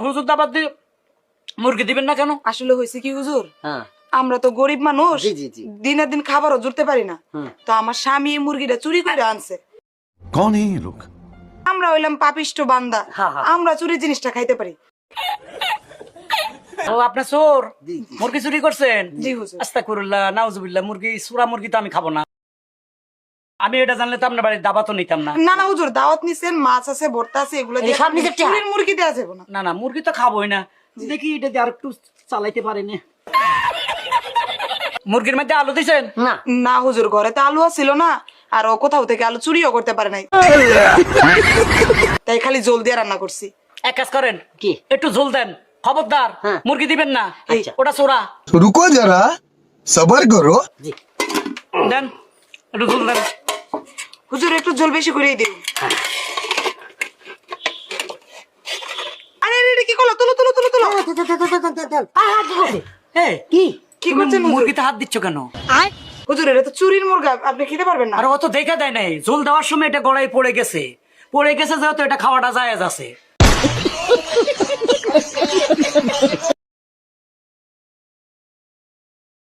হুজুর দাবাত দিয়ে মুরগি দিবেন না কেন? আসলে হয়েছে কি হুজুর, হ্যাঁ আমরা তো গরিব মানুষ, জি জি জি দিনের দিন খাবারও জুড়তে পারি না। তো আমার স্বামী এই মুরগিটা চুরি করে আনছে। कौन है ये लोग? আমরা হইলাম পাপিষ্ট বান্দা, হ্যাঁ, হ্যাঁ। আমরা চুরি জিনিসটা খাইতে পারি। ও আপনার চোর জি। মুরগি চুরি করছেন? জি হুজুর। আস্তাগফিরুল্লাহ নাউজুবিল্লাহ। মুরগি সুরা মুরগি তো আমি খাবো না। আমি এটা জানলে তো আপনার বাড়ির দাবাতও নিতাম না। না না হুজুর, দাওয়াত নিছেন, মাছ আছে, ভর্তা আছে, এগুলো দিয়ে সব নিজের টেহা? চুরির মুরগি দেওয়া যাবে না। না না মুরগি তো খাবোই না। দেখি এটা দিয়ে আর একটু চালাইতে পারিনি। মুরগির মধ্যে আলু দিছেন? না না হুজুর, ঘরে তো আলু ছিল না, আর ও কোথাও থেকে আলু চুরিও করতে পারে নাই, তাই খালি জল দিয়ে রান্না করছি। এক কাজ করেন, কি? একটু ঝোল দেন, খবরদার হ্যাঁ। মুরগি দিবেন না। আচ্ছা। ওটা চোরা। रुको जरा सबर करो। জি দেন একটু ঝোল দেন। হুজুর একটু জল বেশি করেই দিন। আরে আরে, এটা কি করলো? তুলো তুলো তুলো তুলো। এই, কি কি তুমি করছেন হুজুর? মুরগিতে হাত দিচ্ছ কেন? হুজুর এটা তো চুরির মুরগা, আপনি খেতে পারবেন না। আর অত দেখা দেয় নাই, ঝোল দেওয়ার সময় এটা গড়াই পড়ে গেছে যেহেতু এটা খাওয়াটা জায়েজ আছে।